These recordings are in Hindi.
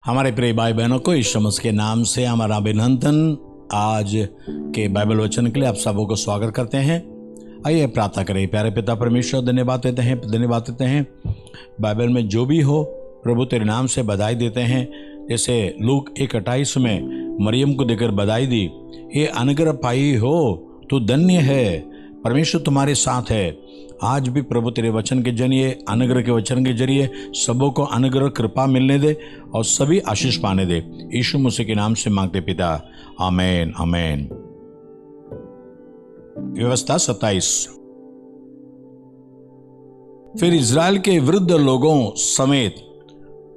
हमारे प्रिय भाई बहनों को यीशु मसीह के नाम से हमारा अभिनंदन। आज के बाइबल वचन के लिए आप सबों को स्वागत करते हैं। आइए प्रार्थना करें। प्यारे पिता परमेश्वर, धन्यवाद देते हैं बाइबल में जो भी हो प्रभु तेरे नाम से बधाई देते हैं। जैसे लूक 1:28 में मरियम को देकर बधाई दी, ये अनुग्रह पाई हो तो धन्य है, परमेश्वर तुम्हारे साथ है। आज भी प्रभु तेरे वचन के जरिए, अनुग्रह के वचन के जरिए सबों को अनुग्रह कृपा मिलने दे और सभी आशीष पाने दे। यीशु मसीह के नाम से मांगते पिता, आमीन आमीन। व्यवस्था 27। फिर इज़राइल के वृद्ध लोगों समेत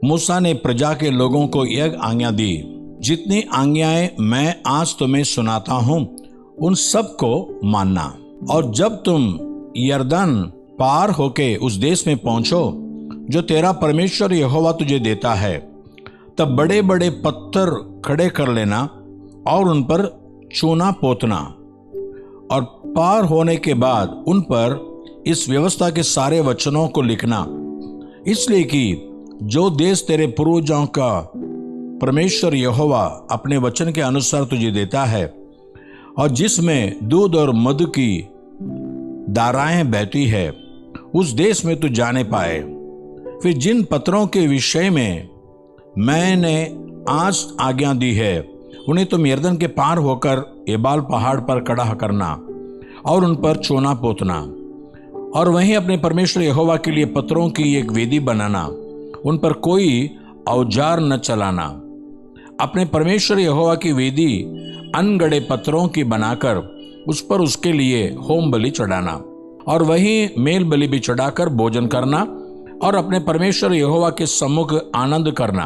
मूसा ने प्रजा के लोगों को यह आज्ञा दी, जितनी आज्ञाएं मैं आज तुम्हें सुनाता हूं उन सब को मानना। और जब तुम यरदन पार होके उस देश में पहुंचो जो तेरा परमेश्वर यहोवा तुझे देता है, तब बड़े बड़े पत्थर खड़े कर लेना और उन पर चूना पोतना, और पार होने के बाद उन पर इस व्यवस्था के सारे वचनों को लिखना, इसलिए कि जो देश तेरे पूर्वजों का परमेश्वर यहोवा अपने वचन के अनुसार तुझे देता है और जिसमें दूध और मधु की धाराएं बहती है, उस देश में तू जाने पाए। फिर जिन पत्रों के विषय में मैंने आज आज्ञा दी है, उन्हें तुम यरदन के पार होकर एबाल पहाड़ पर खड़ा करना और उन पर चूना पोतना, और वहीं अपने परमेश्वर यहोवा के लिए पत्रों की एक वेदी बनाना, उन पर कोई औजार न चलाना। अपने परमेश्वर यहोवा की वेदी अनगढ़े पत्रों की बनाकर उस पर उसके लिए होम बलि चढ़ाना, और वहीं मेल बलि भी चढ़ाकर भोजन करना और अपने परमेश्वर यहोवा के सम्मुख आनंद करना,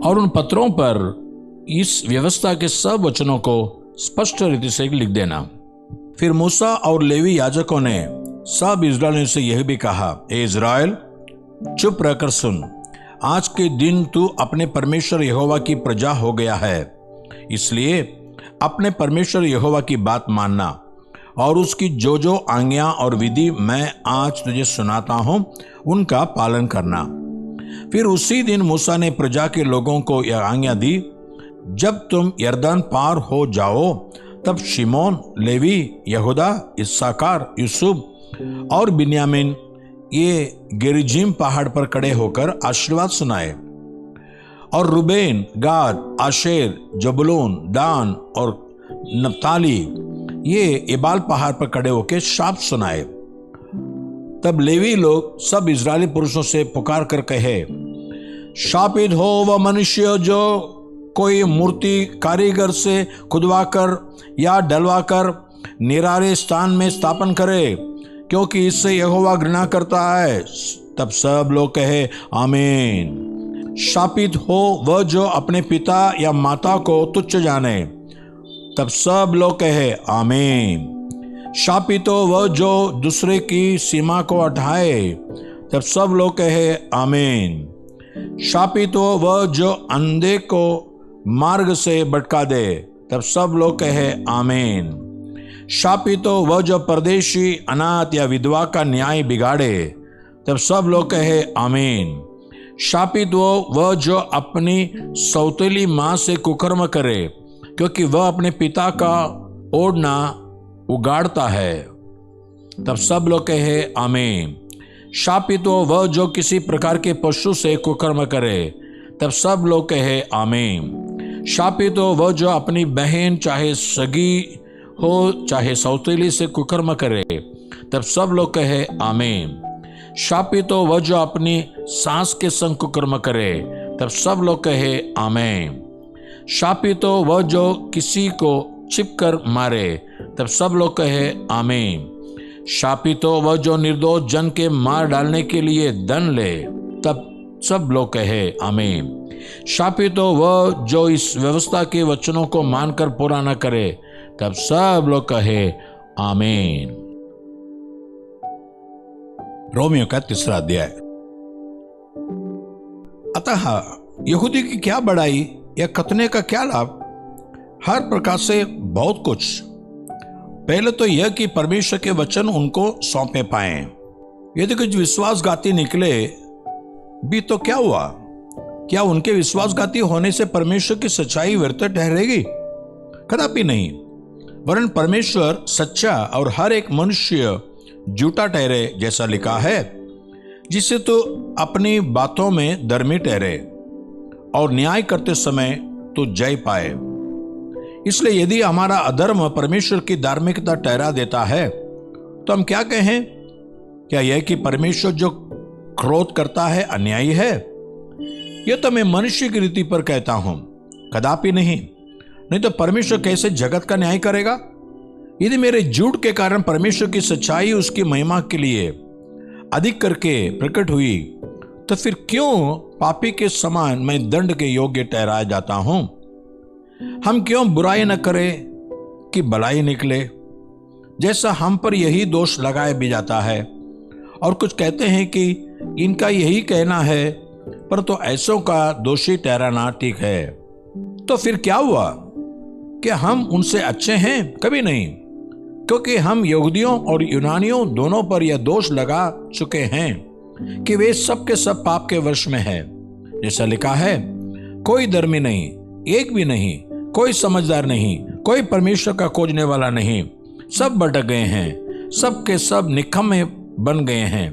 और उन पत्रों पर इस व्यवस्था के सब वचनों को स्पष्ट रीति से लिख देना। फिर मूसा और लेवी याजकों ने सब इस्राएलियों से यह भी कहा, ए इस्राएल, चुप रहकर सुन। आज के दिन तू अपने परमेश्वर यहोवा की प्रजा हो गया है, इसलिए अपने परमेश्वर यहोवा की बात मानना और उसकी जो जो आज्ञा और विधि मैं आज तुझे सुनाता हूं उनका पालन करना। फिर उसी दिन मूसा ने प्रजा के लोगों को यह आज्ञा दी, जब तुम यरदन पार हो जाओ, तब शिमोन, लेवी, यहूदा, इस्साकार, यूसुफ और बिन्यामीन ये गेरिजिम पहाड़ पर खड़े होकर आशीर्वाद सुनाए, और रुबेन, गाद, आशेर, जबूलून, दान और नप्ताली ये एबाल पहाड़ पर खड़े होकर शाप सुनाए। तब लेवी लोग सब इजरायली पुरुषों से पुकार कर कहे, शापित हो वह मनुष्य जो कोई मूर्ति कारीगर से खुदवाकर या डलवाकर निरारे स्थान में स्थापन करे, क्योंकि इससे यहोवा घृणा करता है। तब सब लोग कहे, आमीन। शापित हो वह जो अपने पिता या माता को तुच्छ जाने। तब सब लोग कहे, आमीन। शापित हो वह जो दूसरे की सीमा को हटाए। तब सब लोग कहे, आमीन। शापित हो वह जो अंधे को मार्ग से भटका दे। तब सब लोग कहे, आमीन। शापित हो वह जो परदेशी, अनाथ या विधवा का न्याय बिगाड़े। तब सब लोग कहे, आमीन। शापित हो वह जो अपनी सौतेली मां से कुकर्म करे, क्योंकि वह अपने पिता का ओढ़ना उगाड़ता है। तब सब लोग कहे, आमीन। शापित हो वह जो किसी प्रकार के पशु से कुकर्म करे। तब सब लोग कहे, आमीन। शापित हो वह जो अपनी बहन चाहे सगी हो चाहे सौतेली से कुकर्म करे। तब सब लोग कहे, आमीन। शापित हो वह जो अपनी सास के संग कुकर्म करे। तब सब लोग कहे, आमीन। शापित हो वह जो किसी को छिपकर मारे। तब सब लोग कहे, आमीन। शापित हो वह जो निर्दोष जन के मार डालने के लिए दंड ले। तब सब लोग कहे, आमीन। शापित हो वह जो इस व्यवस्था के वचनों को मानकर पूरा न करे। तब सब लोग कहे, आमीन। रोमियो का 3 अध्याय। अतः यहूदी की क्या बड़ाई या खतने का क्या लाभ? हर प्रकार से बहुत कुछ। पहले तो यह कि परमेश्वर के वचन उनको सौंपे पाए। यदि कुछ विश्वासघाती निकले भी तो क्या हुआ? क्या उनके विश्वासघाती होने से परमेश्वर की सच्चाई व्यर्थ ठहरेगी? कदापि नहीं, वरन परमेश्वर सच्चा और हर एक मनुष्य झूठा ठहरे, जैसा लिखा है, जिससे तो अपनी बातों में धर्मी ठहरे और न्याय करते समय तो जय पाए। इसलिए यदि हमारा अधर्म परमेश्वर की धार्मिकता ठहरा देता है तो हम क्या कहें? क्या यह कि परमेश्वर जो क्रोध करता है अन्यायी है? यह तो मैं मनुष्य की रीति पर कहता हूं, कदापि नहीं तो परमेश्वर कैसे जगत का न्याय करेगा? यदि मेरे झूठ के कारण परमेश्वर की सच्चाई उसकी महिमा के लिए अधिक करके प्रकट हुई, तो फिर क्यों पापी के समान मैं दंड के योग्य ठहराया जाता हूं? हम क्यों बुराई न करें कि भलाई निकले? जैसा हम पर यही दोष लगाया भी जाता है, और कुछ कहते हैं कि इनका यही कहना है, पर तो ऐसों का दोषी ठहराना ठीक है। तो फिर क्या हुआ? क्या हम उनसे अच्छे हैं? कभी नहीं, क्योंकि हम यहूदियों और यूनानियों दोनों पर यह दोष लगा चुके हैं कि वे सब के सब पाप के वश में है। जैसा लिखा है, कोई धर्मी नहीं, एक भी नहीं, कोई समझदार नहीं, कोई परमेश्वर का खोजने वाला नहीं, सब भटक गए हैं, सब के सब निकम्मे बन गए हैं,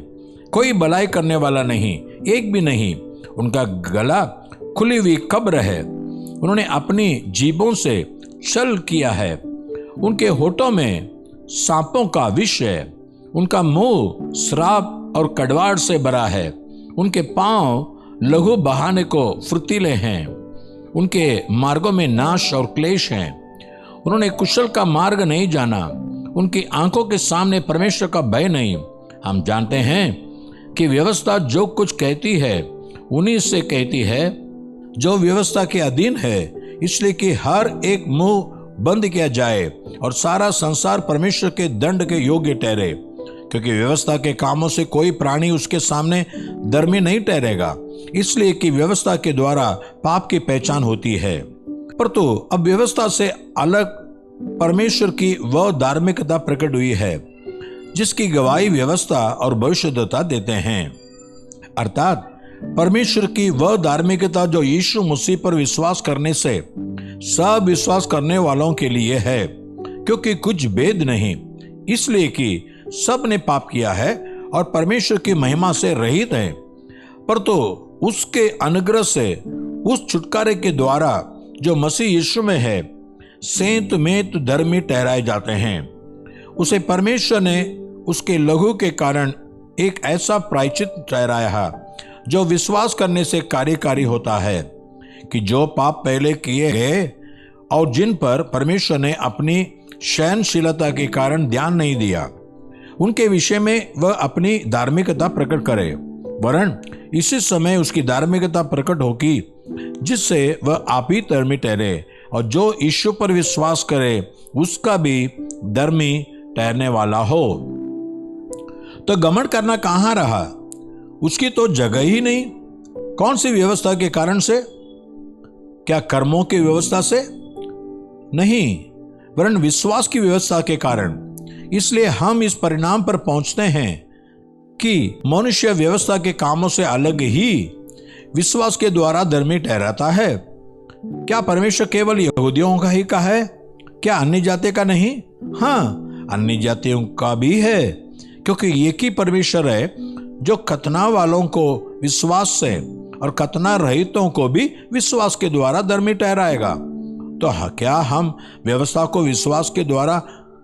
कोई भलाई करने वाला नहीं, एक भी नहीं। उनका गला खुली हुई कब्र है, उन्होंने अपनी जीभों से छल किया है, उनके होठों में सांपों का विष है, उनका मुंह श्राप और कड़वाड़ से भरा है, उनके पांव लहू बहाने को फुर्तीले हैं, उनके मार्गों में नाश और क्लेश हैं, उन्होंने कुशल का मार्ग नहीं जाना, उनकी आंखों के सामने परमेश्वर का भय नहीं। हम जानते हैं कि व्यवस्था जो कुछ कहती है उन्हीं से कहती है जो व्यवस्था के अधीन है, इसलिए कि हर एक मुंह बंद किया जाए और सारा संसार परमेश्वर के दंड के योग्य ठहरे, क्योंकि व्यवस्था के कामों से कोई प्राणी उसके सामने धर्मी नहीं ठहरेगा, इसलिए कि व्यवस्था के द्वारा पाप की पहचान होती है। पर तो अब व्यवस्था से अलग परमेश्वर की वह धार्मिकता प्रकट हुई है जिसकी गवाही व्यवस्था और भविष्यद्वक्ता देते हैं, अर्थात परमेश्वर की वह धार्मिकता जो यीशु मसीह पर विश्वास करने से सब विश्वास करने वालों के लिए है, क्योंकि कुछ भेद नहीं, इसलिए कि सब ने पाप किया है और परमेश्वर की महिमा से रहित है, पर तो उसके अनुग्रह से उस छुटकारे के द्वारा जो मसीह यीशु में है सेंत में धर्मी ठहराए जाते हैं। उसे परमेश्वर ने उसके लहू के कारण एक ऐसा प्रायश्चित ठहराया जो विश्वास करने से कार्यकारी होता है, कि जो पाप पहले किए गए और जिन पर परमेश्वर ने अपनी सहनशीलता के कारण ध्यान नहीं दिया, उनके विषय में वह अपनी धार्मिकता प्रकट करे, वरन इसी समय उसकी धार्मिकता प्रकट होगी जिससे वह आप ही धर्मी ठहरे, और जो यीशु पर विश्वास करे उसका भी धर्मी ठहरने वाला हो। तो घमंड करना कहाँ रहा? उसकी तो जगह ही नहीं। कौन सी व्यवस्था के कारण से? क्या कर्मों की व्यवस्था से? नहीं, वरन विश्वास की व्यवस्था के कारण। इसलिए हम इस परिणाम पर पहुंचते हैं कि मनुष्य व्यवस्था के कामों से अलग ही विश्वास के द्वारा धर्मी ठहराता है। क्या परमेश्वर केवल यहूदियों का ही का है? क्या अन्य जाति का नहीं? हाँ, अन्य जातियों का भी है, क्योंकि एक ही परमेश्वर है जो खतना वालों को विश्वास से और खतना रहितों को भी विश्वास के द्वारा धर्मी ठहराएगा। तो क्या हम व्यवस्था को विश्वास के द्वारा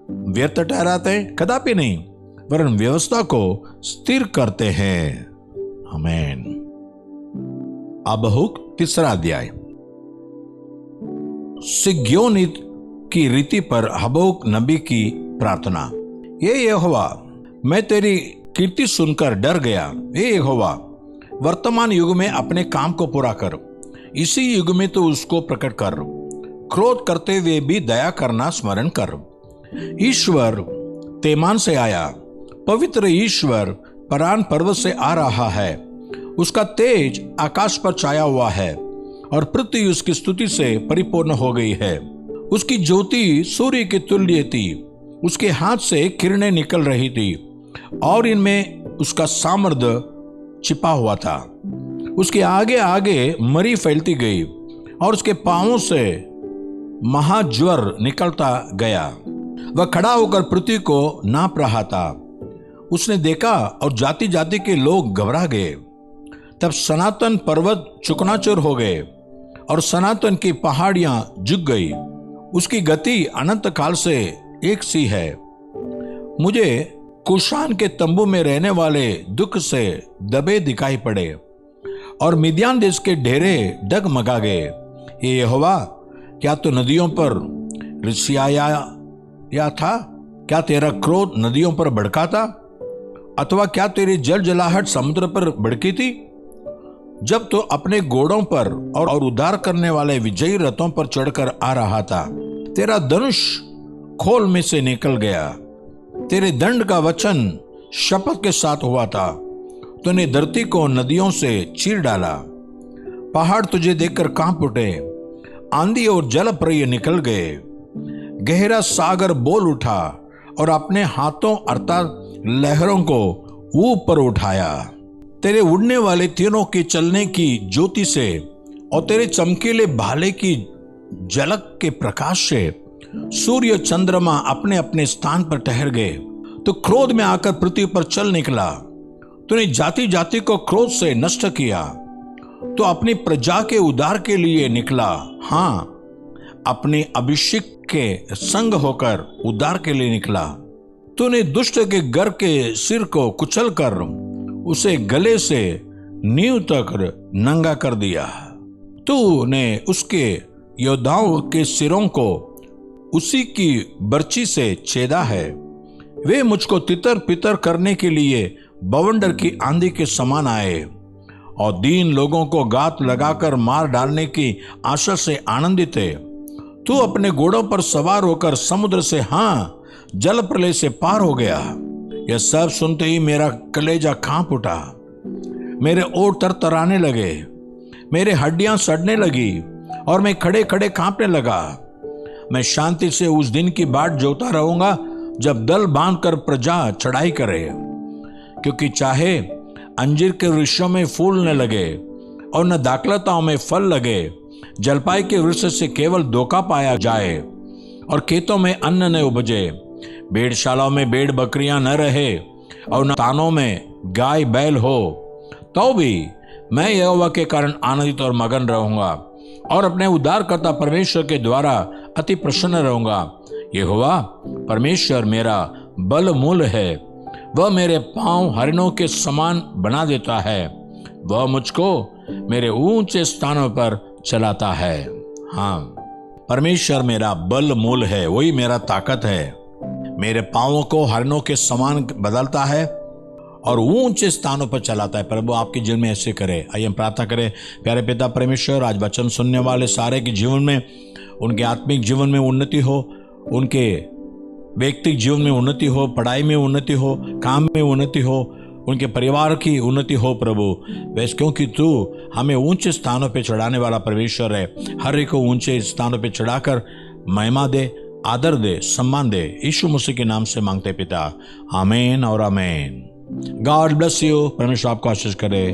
व्यर्थ ठहराते हैं? कदापि नहीं, वरन व्यवस्था को स्थिर करते हैं। आमीन। हबक्कुक 3 अध्याय। सिग्योनित की रीति पर हबक्कुक नबी की प्रार्थना। ये यहोवा, मैं तेरी कीर्ति सुनकर डर गया। हे यहोवा, वर्तमान युग में अपने काम को पूरा कर, इसी युग में तो उसको प्रकट कर। क्रोध करते हुए भी दया करना स्मरण कर। ईश्वर तेमान से आया, पवित्र ईश्वर परान पर्वत से आ रहा है। उसका तेज आकाश पर छाया हुआ है और पृथ्वी उसकी स्तुति से परिपूर्ण हो गई है। उसकी ज्योति सूर्य के तुल्य थी, उसके हाथ से किरणें निकल रही थी और इनमें उसका सामर्थ्य छिपा हुआ था। उसके आगे आगे मरी फैलती गई और उसके पांवों से महाज्वर निकलता गया। वह खड़ा होकर पृथ्वी को नाप रहा था। उसने देखा और जाति जाति के लोग घबरा गए। तब सनातन पर्वत चुकनाचूर हो गए और सनातन की पहाड़ियां झुक गई। उसकी गति अनंत काल से एक सी है। मुझे कुशान के तंबू में रहने वाले दुख से दबे दिखाई पड़े और मिद्यान देश के डेरे डगमगा गए। हे यहोवा, क्या तो नदियों पर रिसियाया या था? क्या तेरा क्रोध नदियों पर भड़का था? अथवा क्या तेरी जल जलाहट समुद्र पर भड़की थी? जब तो अपने घोड़ों पर और उद्धार करने वाले विजयी रथों पर चढ़कर आ रहा था, तेरा धनुष खोल में से निकल गया। तेरे दंड का वचन शपथ के साथ हुआ था। तूने धरती को नदियों से चीर डाला। पहाड़ तुझे देखकर कांप उठे। आंधी और जल प्रलय निकल गए। गहरा सागर बोल उठा और अपने हाथों अर्थात लहरों को ऊपर उठाया। तेरे उड़ने वाले तीरों के चलने की ज्योति से और तेरे चमकीले भाले की झलक के प्रकाश से सूर्य चंद्रमा अपने अपने स्थान पर ठहर गए। तो क्रोध में आकर पृथ्वी पर चल निकला। तूने जाति जाति को क्रोध से नष्ट किया। तो अपनी प्रजा के उद्धार के लिए निकला। हाँ, अपने अभिषेक के संग होकर उद्धार के लिए निकला। तूने दुष्ट के घर के सिर को कुचल कर उसे गले से नींव तक नंगा कर दिया। तूने उसके योद्धाओं के सिरों को उसी की बर्छी से छेदा है। वे मुझको तितर पितर करने के लिए बवंडर की आंधी के समान आए और दीन लोगों को घात लगाकर मार डालने की आशा से आनंदित थे। तू अपने घोड़ों पर सवार होकर समुद्र से, हाँ, जल प्रलय से पार हो गया। यह सब सुनते ही मेरा कलेजा कांप उठा। मेरे ओठ तरतराने लगे, मेरे हड्डियां सड़ने लगी और मैं खड़े खड़े कांपने लगा। मैं शांति से उस दिन की बाट जोता रहूंगा जब दल बांधकर प्रजा चढ़ाई करे, क्योंकि चाहे अंजीर के वृक्षों में फूल न लगे और न दाखलताओं में फल लगे, जलपाई के वृक्ष से केवल धोखा पाया जाए और खेतों में अन्न न उपजे, भेड़शालाओं में भेड़ बकरियां न रहे और न तानों में गाय बैल हो, तो भी मैं यहोवा के कारण आनंदित और मगन रहूंगा और अपने उद्धारकर्ता परमेश्वर के द्वारा अति प्रसन्न रहूंगा। यहोवा परमेश्वर मेरा बल मूल है। वह मेरे पांव हरिणों के समान बना देता है। वह मुझको मेरे ऊंचे स्थानों पर चलाता है। हाँ, परमेश्वर मेरा बल मूल है, वही मेरा ताकत है। मेरे पांवों को हरिणों के समान बदलता है और ऊंचे स्थानों पर चलाता है। प्रभु आपके जीवन में ऐसे करे। आइए हम प्रार्थना करें। प्यारे पिता परमेश्वर, आज वचन सुनने वाले सारे के जीवन में, उनके आत्मिक जीवन में उन्नति हो, उनके व्यक्तिगत जीवन में उन्नति हो, पढ़ाई में उन्नति हो, काम में उन्नति हो, उनके परिवार की उन्नति हो प्रभु। वैसे क्योंकि तू हमें ऊंचे स्थानों पे चढ़ाने वाला परमेश्वर है। हर एक को ऊंचे स्थानों पे चढ़ाकर महिमा दे, आदर दे, सम्मान दे। यीशु मसीह के नाम से मांगते पिता, आमीन और आमीन। God bless you. परमेश्वर आपको आशीष करे।